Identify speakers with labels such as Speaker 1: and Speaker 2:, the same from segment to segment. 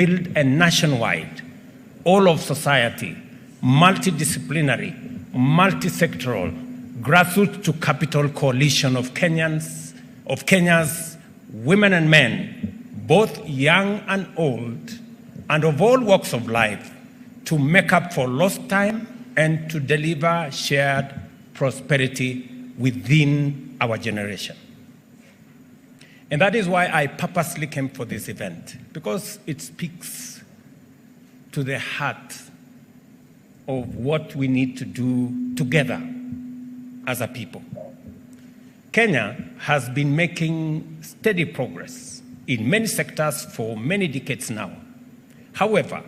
Speaker 1: build a nationwide, all of society, multidisciplinary, multi-sectoral, grassroots to capital coalition of Kenya's women and men, both young and old, and of all walks of life, to make up for lost time and to deliver shared prosperity within our generation. And that is why I purposely came for this event, because it speaks to the heart of what we need to do together as a people. Kenya has been making steady progress in many sectors for many decades now. However,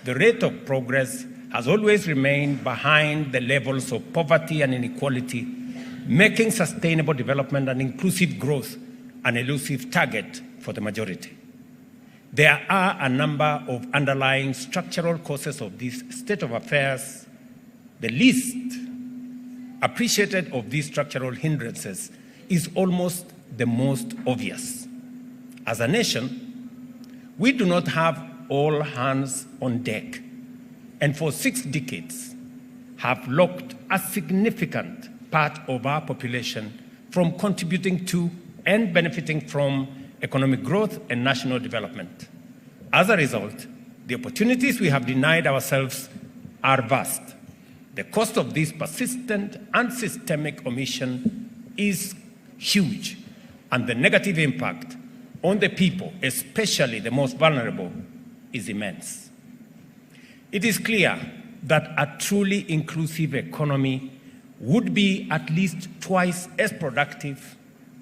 Speaker 1: the rate of progress has always remained behind the levels of poverty and inequality, making sustainable development and inclusive growth an elusive target for the majority. There are a number of underlying structural causes of this state of affairs. The least appreciated of these structural hindrances is almost the most obvious. As a nation, we do not have all hands on deck, and for 6 decades have locked a significant part of our population from contributing to and benefiting from economic growth and national development. As a result, the opportunities we have denied ourselves are vast. The cost of this persistent and systemic omission is huge, and the negative impact on the people, especially the most vulnerable, is immense. It is clear that a truly inclusive economy would be at least twice as productive,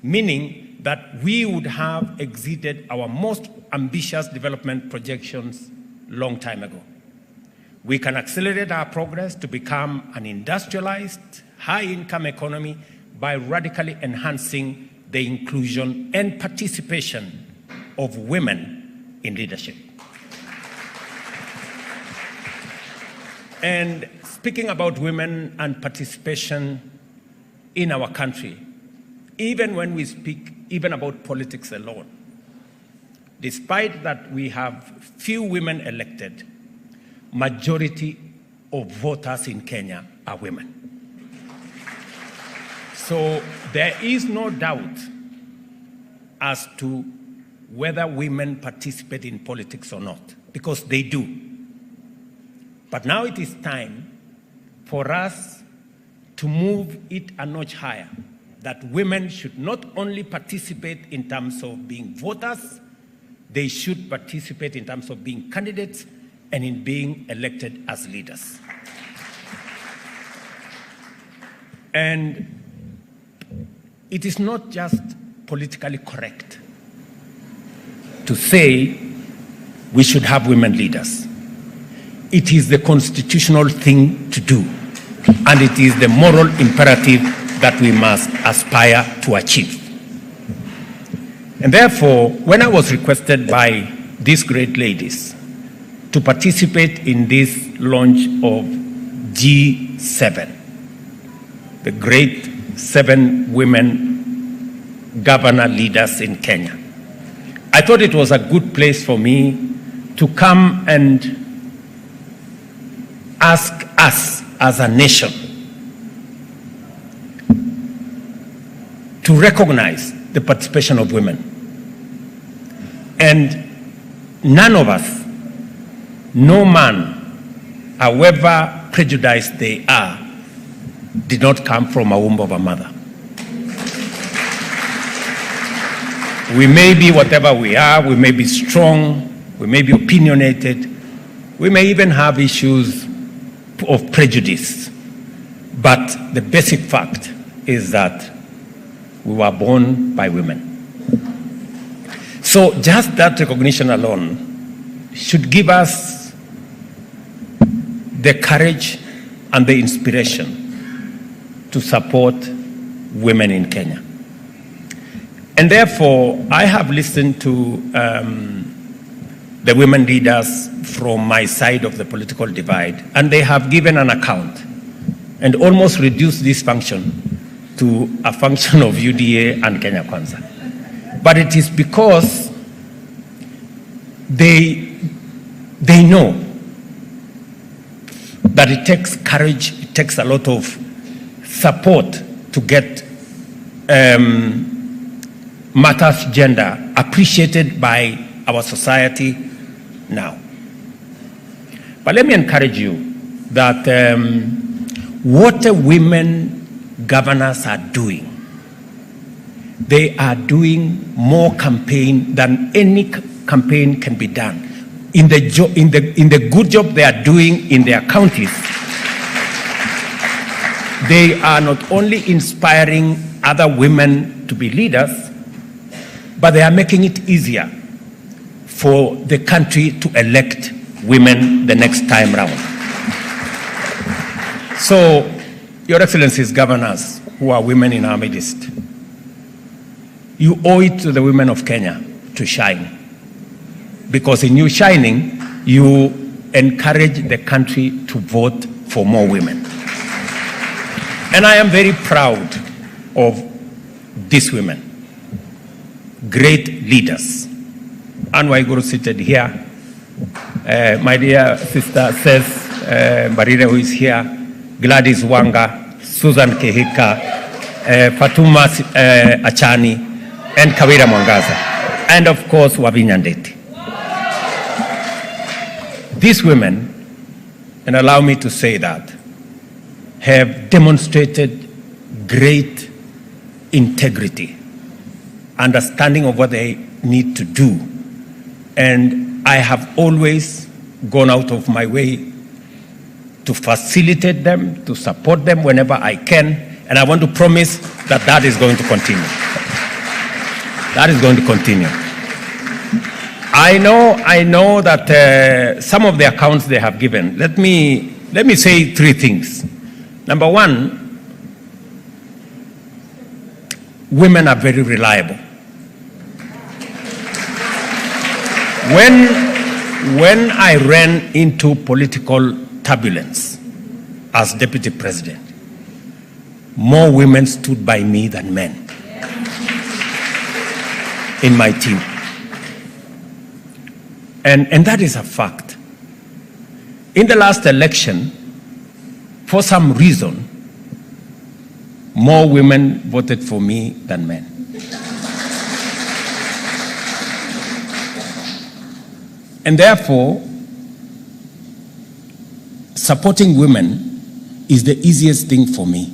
Speaker 1: meaning that we would have exceeded our most ambitious development projections long time ago. We can accelerate our progress to become an industrialized, high-income economy by radically enhancing the inclusion and participation of women in leadership. And speaking about women and participation in our country, even when we speak even about politics alone, despite that we have few women elected, majority of voters in Kenya are women. So there is no doubt as to whether women participate in politics or not, because they do. But now it is time for us to move it a notch higher, that women should not only participate in terms of being voters, they should participate in terms of being candidates and in being elected as leaders. And it is not just politically correct to say we should have women leaders. It is the constitutional thing to do, and it is the moral imperative that we must aspire to achieve. And therefore, when I was requested by these great ladies to participate in this launch of G7, the great 7 women governor leaders in Kenya, I thought it was a good place for me to come and ask us as a nation to recognize the participation of women. And none of us, no man, however prejudiced they are, did not come from a womb of a mother. We may be whatever we are, we may be strong, we may be opinionated, we may even have issues of prejudice, but the basic fact is that we were born by women. So just that recognition alone should give us the courage and the inspiration to support women in Kenya. And therefore, I have listened to the women leaders from my side of the political divide, and they have given an account and almost reduced this function to a function of UDA and Kenya Kwanza. But it is because they They know that it takes courage, it takes a lot of support to get matters gender appreciated by our society now. But let me encourage you that what the women governors are doing, they are doing more campaign than any campaign can be done. In the good job they are doing in their counties, they are not only inspiring other women to be leaders, but they are making it easier for the country to elect women the next time round. So, Your Excellencies, governors who are women in our midst, you owe it to the women of Kenya to shine. Because in you shining, you encourage the country to vote for more women. And I am very proud of these women, great leaders. Anne Waiguru seated here. My dear sister says, Barire, who is here, Gladys Wanga, Susan Kehika, Fatuma Achani, and Kawira Mwangaza, and of course, Wavinya Ndeti. These women, and allow me to say that, have demonstrated great integrity, understanding of what they need to do. And I have always gone out of my way to facilitate them, to support them whenever I can. And I want to promise that that is going to continue. That is going to continue. I know that some of the accounts they have given. Let me say three things. Number one, women are very reliable. When I ran into political turbulence as deputy president, more women stood by me than men in my team. And that is a fact. In the last election, for some reason, more women voted for me than men. And therefore, supporting women is the easiest thing for me.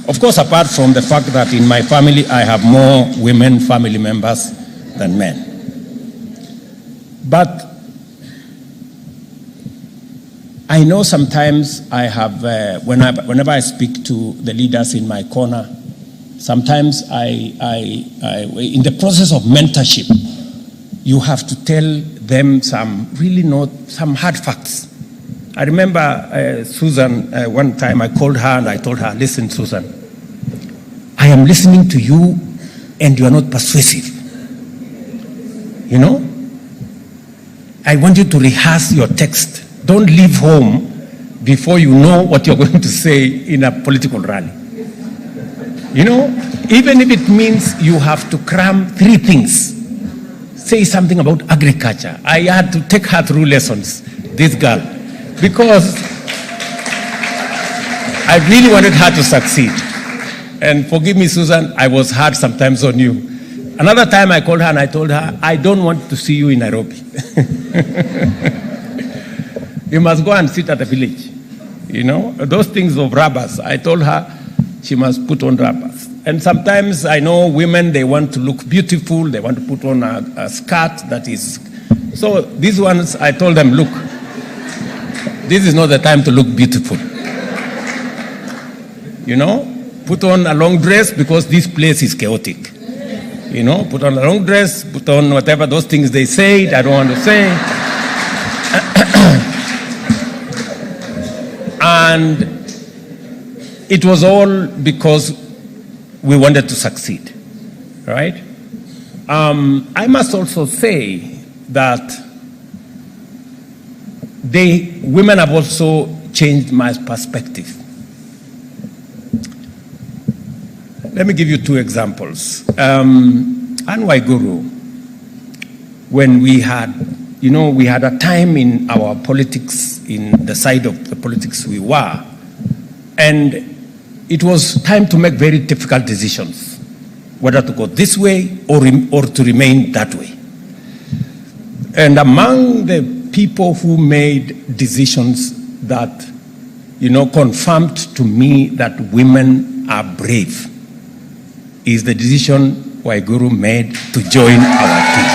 Speaker 1: Of course, apart from the fact that in my family I have more women family members than men. But I know sometimes I have, whenever I speak to the leaders in my corner, sometimes in the process of mentorship, you have to tell them some hard facts. I remember Susan, one time I called her and I told her, listen, Susan, I am listening to you and you are not persuasive. You know? I want you to rehearse your text. Don't leave home before you know what you're going to say in a political rally. You know, even if it means you have to cram 3 things. Say something about agriculture. I had to take her through lessons, this girl, because I really wanted her to succeed. And forgive me, Susan, I was hard sometimes on you. Another time I called her and I told her, I don't want to see you in Nairobi. You must go and sit at the village. You know, those things of rubbers. I told her she must put on rubbers. And sometimes I know women, they want to look beautiful. They want to put on a skirt that is... So these ones, I told them, look, this is not the time to look beautiful. You know, put on a long dress because this place is chaotic. You know, put on a long dress, put on whatever those things they say, I don't want to say. And it was all because we wanted to succeed, right? I must also say that women have also changed my perspective. Let me give you 2 examples. Anne Waiguru, when we had you know, we had a time in our politics, in the side of the politics we were, and it was time to make very difficult decisions, whether to go this way or to remain that way. And among the people who made decisions that, you know, confirmed to me that women are brave is the decision Waiguru made to join our team.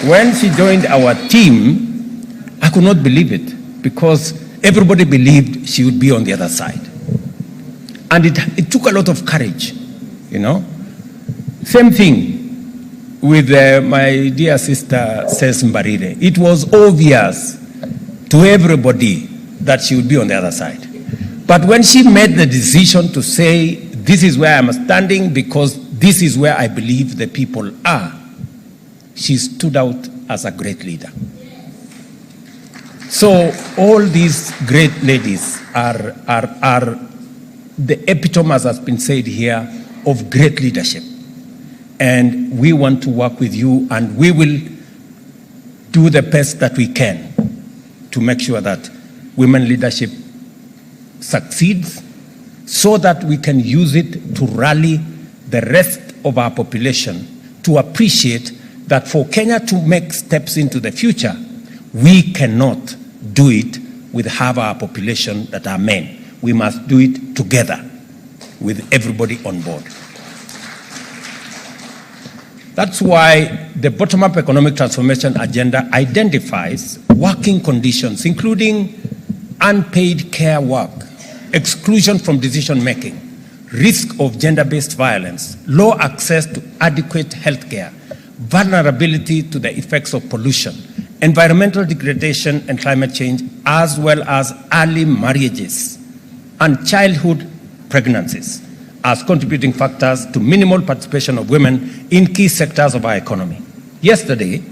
Speaker 1: When she joined our team, I could not believe it because everybody believed she would be on the other side. And it took a lot of courage, you know. Same thing with my dear sister, Ses Mbarire. It was obvious to everybody that she would be on the other side. But when she made the decision to say, this is where I'm standing because this is where I believe the people are, she stood out as a great leader. So all these great ladies are the epitome, as has been said here, of great leadership. And we want to work with you, and we will do the best that we can to make sure that women leadership succeeds so that we can use it to rally the rest of our population to appreciate that for Kenya to make steps into the future, we cannot do it with half our population that are men. We must do it together with everybody on board. That's why the bottom-up economic transformation agenda identifies working conditions, including unpaid care work, exclusion from decision-making, risk of gender-based violence, low access to adequate health care, vulnerability to the effects of pollution, environmental degradation and climate change, as well as early marriages and childhood pregnancies as contributing factors to minimal participation of women in key sectors of our economy. Yesterday,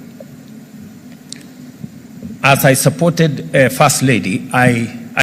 Speaker 1: as I supported First Lady, I